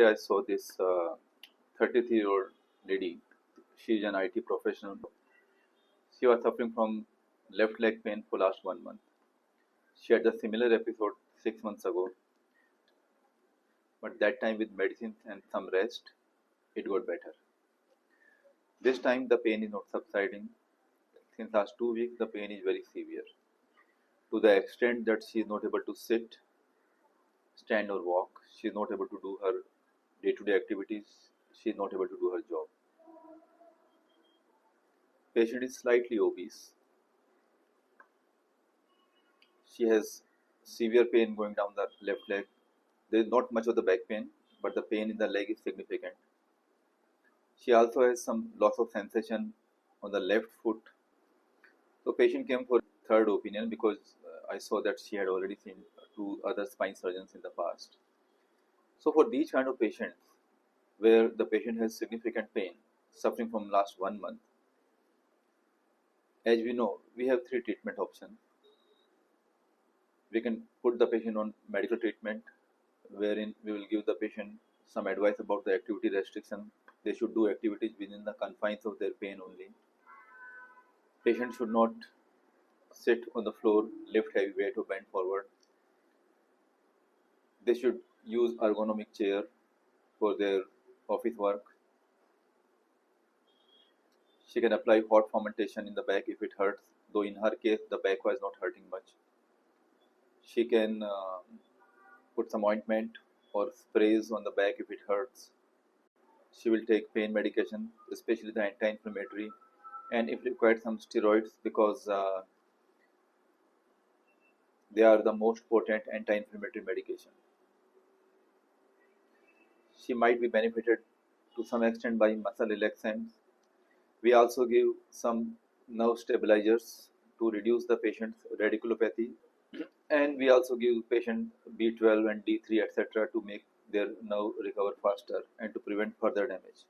I saw this 33-year-old lady. She is an IT professional. She was suffering from left leg pain for last 1 month. She had a similar episode 6 months ago, but that time with medicines and some rest, it got better. This time the pain is not subsiding. Since last 2 weeks, the pain is very severe, to the extent that she is not able to sit, stand or walk. She is not able to do her day-to-day activities. She is not able to do her job. Patient is slightly obese. She has severe pain going down the left leg. There is not much of the back pain, but the pain in the leg is significant. She also has some loss of sensation on the left foot. So patient came for third opinion because I saw that she had already seen 2 other spine surgeons in the past. So for these kind of patients, where the patient has significant pain, suffering from last 1 month, as we know, we have 3 treatment options. We can put the patient on medical treatment, wherein we will give the patient some advice about the activity restriction. They should do activities within the confines of their pain only. Patient should not sit on the floor, lift heavy weight or bend forward. They should use ergonomic chair for their office work. She can apply hot fomentation in the back if it hurts, though in her case the back was not hurting much. She can put some ointment or sprays on the back if it hurts. She will take pain medication, especially the anti-inflammatory, and if required some steroids, because they are the most potent anti-inflammatory medication. She might be benefited to some extent by muscle relaxants. We also give some nerve stabilizers to reduce the patient's radiculopathy, and we also give patient B12 and D3 etc. to make their nerve recover faster and to prevent further damage.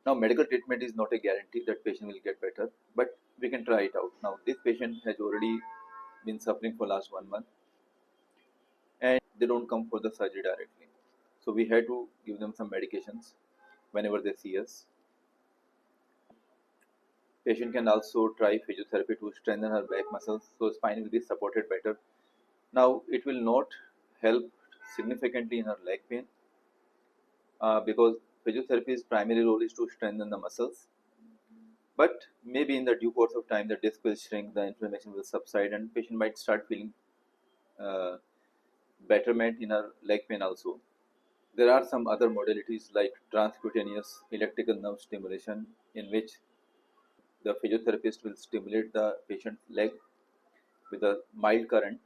Now, medical treatment is not a guarantee that patient will get better, but we can try it out. Now, this patient has already been suffering for last 1 month, and they don't come for the surgery directly. So we had to give them some medications whenever they see us. Patient can also try physiotherapy to strengthen her back muscles, so spine will be supported better. Now, it will not help significantly in her leg pain because physiotherapy's primary role is to strengthen the muscles. But maybe in the due course of time, the disc will shrink, the inflammation will subside, and patient might start feeling betterment in her leg pain also. There are some other modalities like transcutaneous electrical nerve stimulation, in which the physiotherapist will stimulate the patient's leg with a mild current,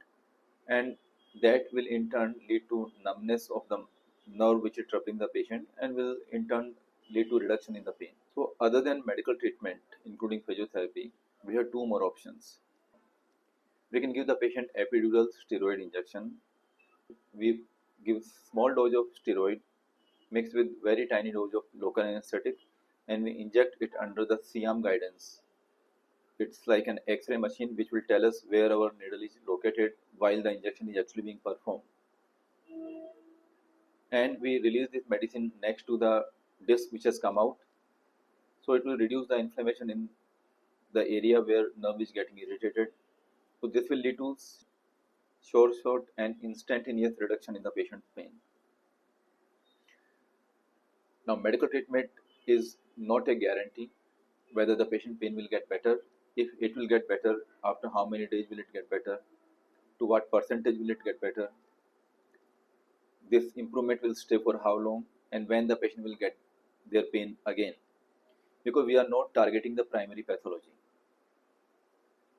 and that will in turn lead to numbness of the nerve which is troubling the patient and will in turn lead to reduction in the pain. So other than medical treatment, including physiotherapy, we have 2 more options. We can give the patient epidural steroid injection. We give small dose of steroid mixed with very tiny dose of local anesthetic, and we inject it under the C-arm guidance. It's like an X-ray machine which will tell us where our needle is located while the injection is actually being performed. And we release this medicine next to the disc which has come out, so it will reduce the inflammation in the area where nerve is getting irritated. So this will lead to short and instantaneous reduction in the patient's pain. Now, medical treatment is not a guarantee whether the patient pain will get better. If it will get better, after how many days will it get better, to what percentage will it get better, this improvement will stay for how long, and when the patient will get their pain again, because we are not targeting the primary pathology.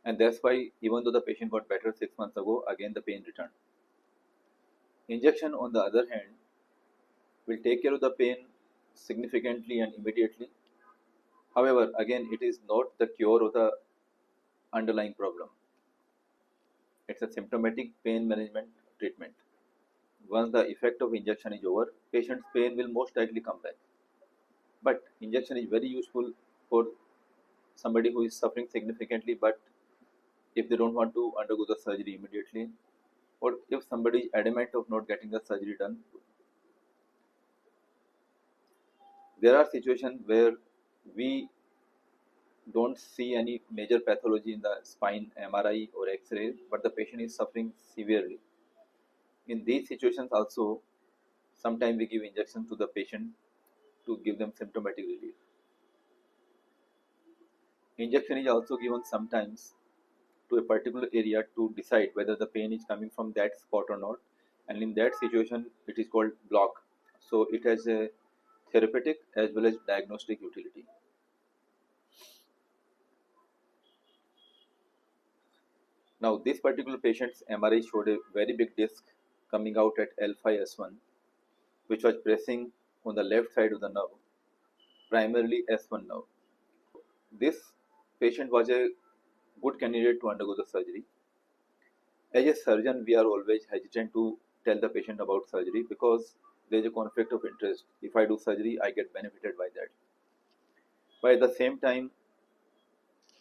And that's why even though the patient got better 6 months ago, again the pain returned. Injection, on the other hand, will take care of the pain significantly and immediately. However, again, it is not the cure of the underlying problem. It's a symptomatic pain management treatment. Once the effect of injection is over, patient's pain will most likely come back. But injection is very useful for somebody who is suffering significantly, but if they don't want to undergo the surgery immediately, or if somebody is adamant of not getting the surgery done, There are situations where we don't see any major pathology in the spine MRI or X-ray, but the patient is suffering severely. In these situations also, sometimes we give injection to the patient to give them symptomatic relief. Injection is also given sometimes to a particular area to decide whether the pain is coming from that spot or not, and in that situation it is called block. So it has a therapeutic as well as diagnostic utility. Now this particular patient's MRI showed a very big disc coming out at L5S1, which was pressing on the left side of the nerve, primarily S1 nerve. This patient was a good candidate to undergo the surgery. As a surgeon, we are always hesitant to tell the patient about surgery because there is a conflict of interest. If I do surgery, I get benefited by that. But at the same time,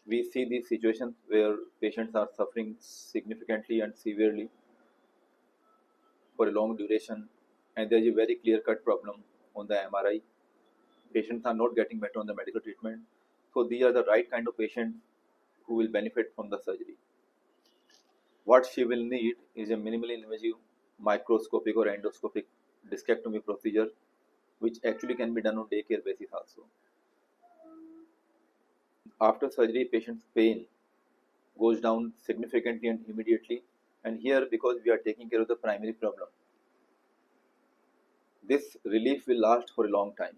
we see these situations where patients are suffering significantly and severely for a long duration, and there is a very clear-cut problem on the MRI. Patients are not getting better on the medical treatment. So these are the right kind of patients who will benefit from the surgery. What she will need is a minimally invasive microscopic or endoscopic discectomy procedure, which actually can be done on daycare basis also. After surgery, patient's pain goes down significantly and immediately, and here, because we are taking care of the primary problem, this relief will last for a long time.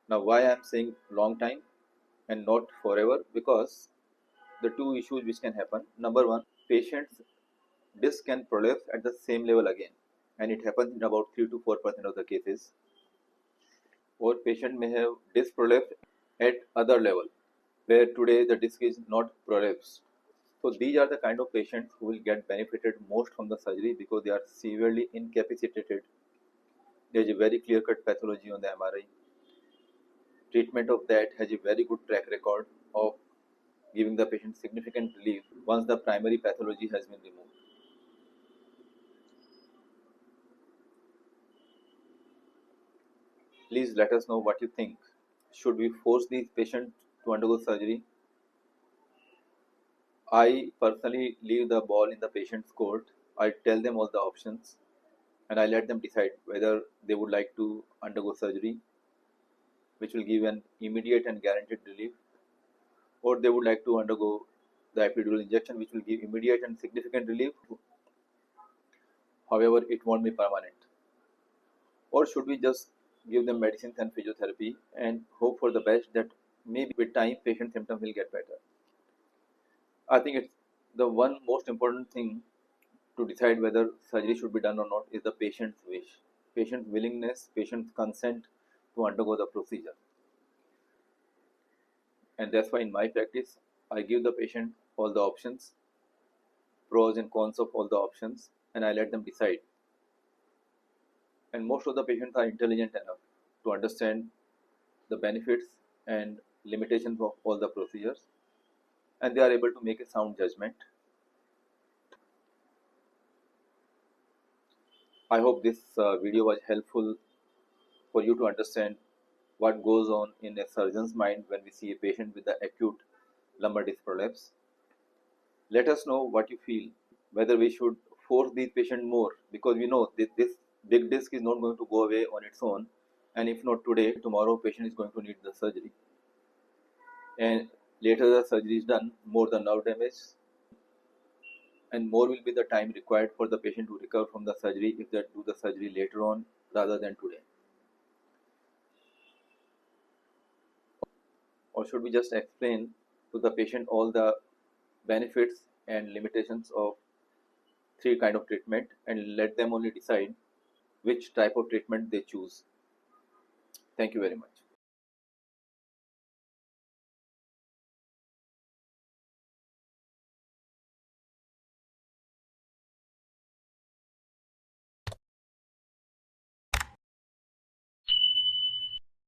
Now why I am saying long time and not forever? Because the two issues which can happen: number one, patient's disc can prolapse at the same level again, and it happens in about 3 to 4% of the cases. Or patient may have disc prolapse at other level, where today the disc is not prolapsed. So these are the kind of patients who will get benefited most from the surgery because they are severely incapacitated. There is a very clear-cut pathology on the MRI. Treatment of that has a very good track record of giving the patient significant relief once the primary pathology has been removed. Please let us know what you think. Should we force these patients to undergo surgery? I personally leave the ball in the patient's court. I tell them all the options and I let them decide whether they would like to undergo surgery, which will give an immediate and guaranteed relief, or they would like to undergo the epidural injection, which will give immediate and significant relief. However, it won't be permanent. Or should we just give them medicines and physiotherapy and hope for the best that maybe with time patient symptoms will get better? I think it's the one most important thing to decide whether surgery should be done or not is the patient's wish, patient's willingness, patient's consent to undergo the procedure. And that's why in my practice, I give the patient all the options, pros and cons of all the options, and I let them decide. And most of the patients are intelligent enough to understand the benefits and limitations of all the procedures, and they are able to make a sound judgment. I hope this video was helpful for you to understand what goes on in a surgeon's mind when we see a patient with the acute lumbar disc prolapse. Let us know what you feel, whether we should force these patients more, because we know this big disc is not going to go away on its own, and if not today, tomorrow patient is going to need the surgery, and later the surgery is done, more the nerve damage and more will be the time required for the patient to recover from the surgery if they do the surgery later on rather than today. Or should we just explain to the patient all the benefits and limitations of three kind of treatment and let them only decide which type of treatment they choose? Thank you very much.